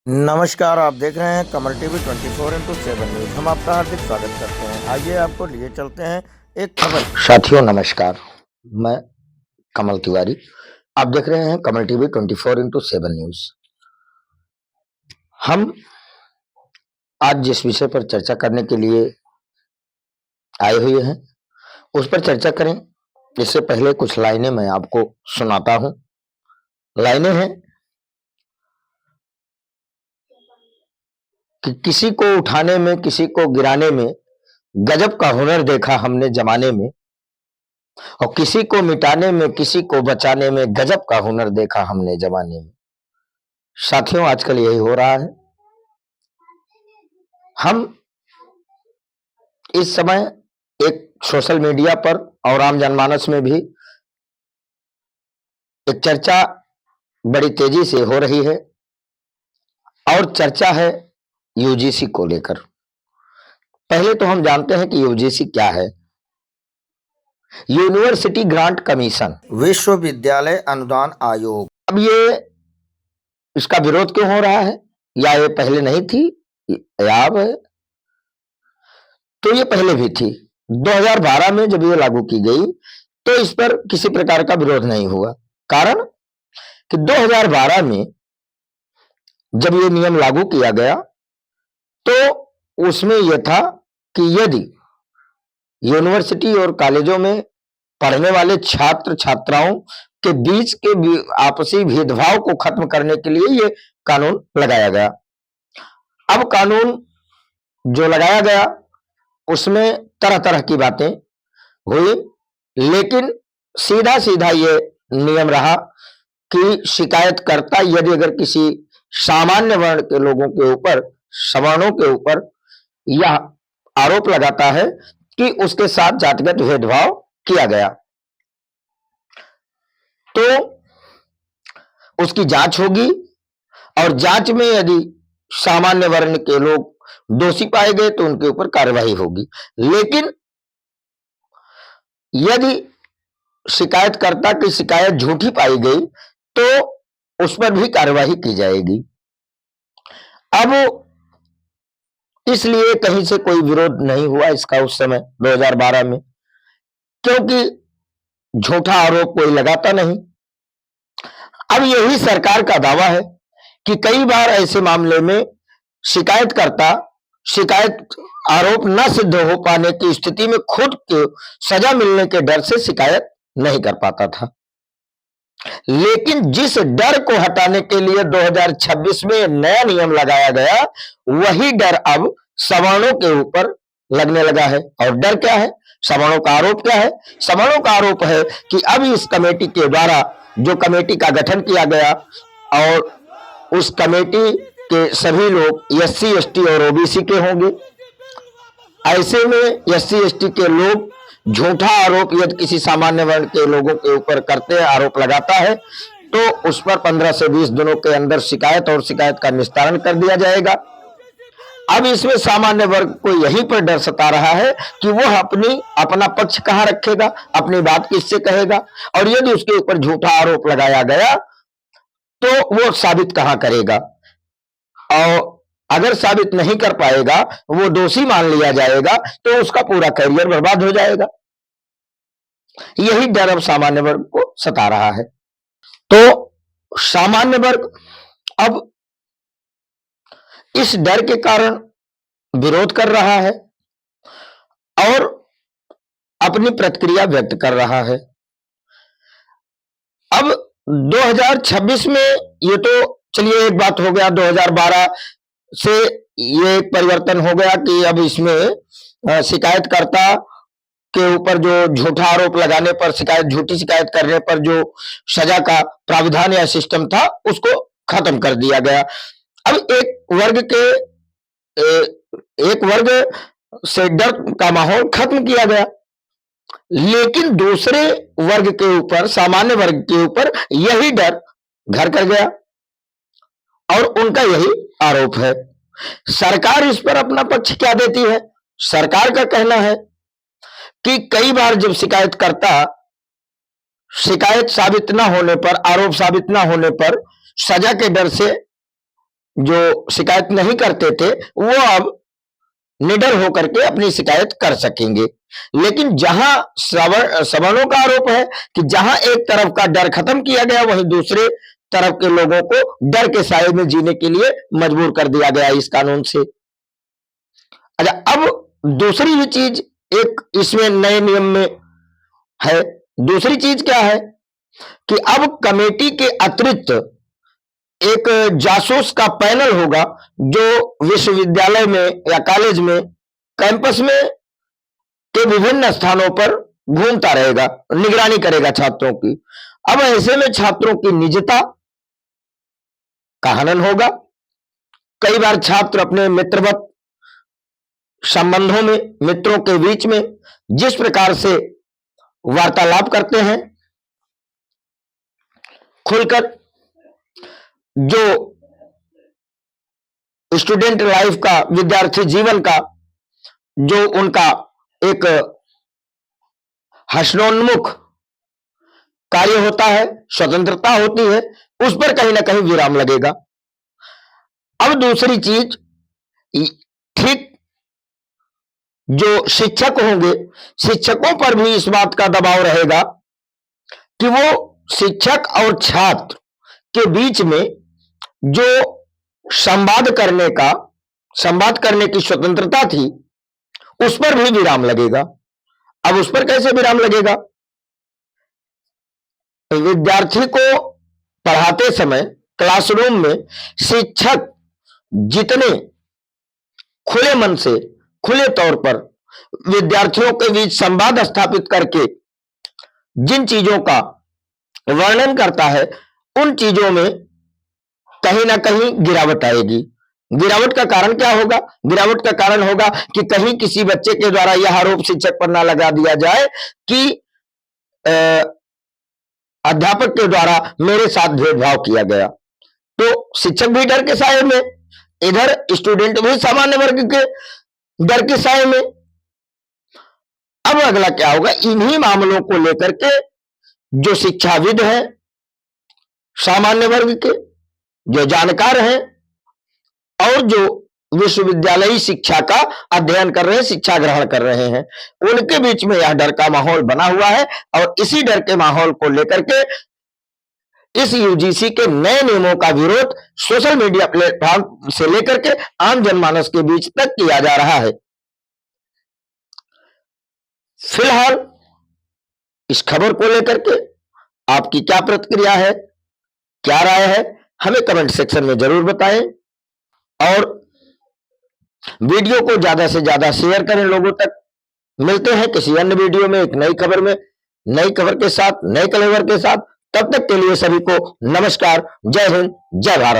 नमस्कार, आप देख रहे हैं कमल टीवी 24x7 न्यूज। हम आपका हार्दिक स्वागत करते हैं। आइए आपको लिए चलते हैं एक खबर। साथियों नमस्कार, मैं कमल तिवारी। आप देख रहे हैं कमल टीवी 24x7 न्यूज। हम आज जिस विषय पर चर्चा करने के लिए आए हुए हैं उस पर चर्चा करें। इससे पहले कुछ लाइनें मैं आपको सुनाता हूं। लाइनें हैं कि किसी को उठाने में, किसी को गिराने में गजब का हुनर देखा हमने जमाने में, और किसी को मिटाने में, किसी को बचाने में गजब का हुनर देखा हमने जमाने में। साथियों आजकल यही हो रहा है। हम इस समय एक सोशल मीडिया पर और आम जनमानस में भी एक चर्चा बड़ी तेजी से हो रही है, और चर्चा है यूजीसी को लेकर। पहले तो हम जानते हैं कि यूजीसी क्या है। यूनिवर्सिटी ग्रांट कमीशन, विश्वविद्यालय अनुदान आयोग। अब ये इसका विरोध क्यों हो रहा है, या ये पहले नहीं थी या अब है? तो ये पहले भी थी। 2012 में जब ये लागू की गई तो इस पर किसी प्रकार का विरोध नहीं हुआ। कारण कि 2012 में जब ये नियम लागू किया गया तो उसमें यह था कि यदि यूनिवर्सिटी और कॉलेजों में पढ़ने वाले छात्र छात्राओं के बीच के आपसी भेदभाव को खत्म करने के लिए ये कानून लगाया गया। अब कानून जो लगाया गया उसमें तरह तरह की बातें हुई, लेकिन सीधा सीधा ये नियम रहा कि शिकायतकर्ता यदि अगर किसी सामान्य वर्ण के लोगों के ऊपर, सवर्णों के ऊपर यह आरोप लगाता है कि उसके साथ जातिगत भेदभाव किया गया, तो उसकी जांच होगी, और जांच में यदि सामान्य वर्ण के लोग दोषी पाए गए तो उनके ऊपर कार्रवाई होगी। लेकिन यदि शिकायतकर्ता की शिकायत झूठी पाई गई तो उस पर भी कार्रवाई की जाएगी। अब इसलिए कहीं से कोई विरोध नहीं हुआ इसका उस समय 2012 में, क्योंकि झूठा आरोप कोई लगाता नहीं। अब यही सरकार का दावा है कि कई बार ऐसे मामले में शिकायतकर्ता शिकायत आरोप न सिद्ध हो पाने की स्थिति में खुद को सजा मिलने के डर से शिकायत नहीं कर पाता था। लेकिन जिस डर को हटाने के लिए 2026 में नया नियम लगाया गया, वही डर अब सवर्णों के ऊपर लगने लगा है। और डर क्या है? सवर्णों का आरोप क्या है? सवर्णों का आरोप है कि अब इस कमेटी के द्वारा जो कमेटी का गठन किया गया, और उस कमेटी के सभी लोग एससी, एसटी और ओबीसी के होंगे। ऐसे में एससी, एसटी के लोग झूठा आरोप यदि किसी सामान्य वर्ण के लोगों के ऊपर करते हैं, आरोप लगाता है, तो उस पर 15 से 20 दिनों के अंदर शिकायत और शिकायत का निस्तारण कर दिया जाएगा। अब इसमें सामान्य वर्ग को यहीं पर डर सता रहा है कि वह अपना पक्ष कहां रखेगा, अपनी बात किससे कहेगा, और यदि उसके ऊपर झूठा आरोप लगाया गया तो वो साबित कहां करेगा, और अगर साबित नहीं कर पाएगा, वो दोषी मान लिया जाएगा, तो उसका पूरा करियर बर्बाद हो जाएगा। यही डर अब सामान्य वर्ग को सता रहा है। तो सामान्य वर्ग अब इस डर के कारण विरोध कर रहा है और अपनी प्रतिक्रिया व्यक्त कर रहा है। अब 2026 में ये तो चलिए एक बात हो गया, 2012 से ये एक परिवर्तन हो गया कि अब इसमें शिकायतकर्ता के ऊपर जो झूठा आरोप लगाने पर, झूठी शिकायत करने पर जो सजा का प्राविधान या सिस्टम था उसको खत्म कर दिया गया। अब एक वर्ग से डर का माहौल खत्म किया गया, लेकिन दूसरे वर्ग के ऊपर, सामान्य वर्ग के ऊपर यही डर घर कर गया, और उनका यही आरोप है। सरकार इस पर अपना पक्ष क्या देती है? सरकार का कहना है कि कई बार जब शिकायतकर्ता शिकायत साबित न होने पर, आरोप साबित न होने पर सजा के डर से जो शिकायत नहीं करते थे वो अब निडर होकर के अपनी शिकायत कर सकेंगे। लेकिन जहां सवर्णों का आरोप है कि जहां एक तरफ का डर खत्म किया गया, वहीं दूसरे तरफ के लोगों को डर के साए में जीने के लिए मजबूर कर दिया गया इस कानून से। अच्छा, अब दूसरी भी चीज एक इसमें नए नियम में है। दूसरी चीज क्या है कि अब कमेटी के अतिरिक्त एक जासूस का पैनल होगा जो विश्वविद्यालय में या कॉलेज में, कैंपस में के विभिन्न स्थानों पर घूमता रहेगा, निगरानी करेगा छात्रों की। अब ऐसे में छात्रों की निजता का हनन होगा। कई बार छात्र अपने मित्रवत संबंधों में, मित्रों के बीच में जिस प्रकार से वार्तालाप करते हैं खुलकर, जो स्टूडेंट लाइफ का, विद्यार्थी जीवन का जो उनका एक हर्षोन्मुख कार्य होता है, स्वतंत्रता होती है, उस पर कहीं ना कहीं विराम लगेगा। अब दूसरी चीज, ठीक जो शिक्षक होंगे, शिक्षकों पर भी इस बात का दबाव रहेगा कि वो शिक्षक और छात्र के बीच में जो संवाद करने की स्वतंत्रता थी, उस पर भी विराम लगेगा। अब उस पर कैसे विराम लगेगा? विद्यार्थी को पढ़ाते समय क्लासरूम में शिक्षक जितने खुले मन से, खुले तौर पर विद्यार्थियों के बीच संवाद स्थापित करके जिन चीजों का वर्णन करता है, उन चीजों में कहीं ना कहीं गिरावट आएगी। गिरावट का कारण क्या होगा? गिरावट का कारण होगा कि कहीं किसी बच्चे के द्वारा यह आरोप शिक्षक पर ना लगा दिया जाए कि अध्यापक के द्वारा मेरे साथ भेदभाव किया गया। तो शिक्षक भी डर के साए में, इधर स्टूडेंट भी सामान्य वर्ग के डर के साए में। अब अगला क्या होगा? इन्हीं मामलों को लेकर के जो शिक्षाविद हैं, सामान्य वर्ग के जो जानकार हैं और जो विश्वविद्यालयी शिक्षा का अध्ययन कर रहे हैं, शिक्षा ग्रहण कर रहे हैं, उनके बीच में यह डर का माहौल बना हुआ है। और इसी डर के माहौल को लेकर के इस यूजीसी के नए नियमों का विरोध सोशल मीडिया प्लेटफॉर्म से लेकर के आम जनमानस के बीच तक किया जा रहा है। फिलहाल इस खबर को लेकर के आपकी क्या प्रतिक्रिया है, क्या राय है, हमें कमेंट सेक्शन में जरूर बताएं और वीडियो को ज्यादा से ज्यादा शेयर करें लोगों तक। मिलते हैं किसी अन्य वीडियो में एक नई खबर में, नई खबर के साथ, नए कलेवर के साथ। तब तक के लिए सभी को नमस्कार, जय हिंद, जय भारत।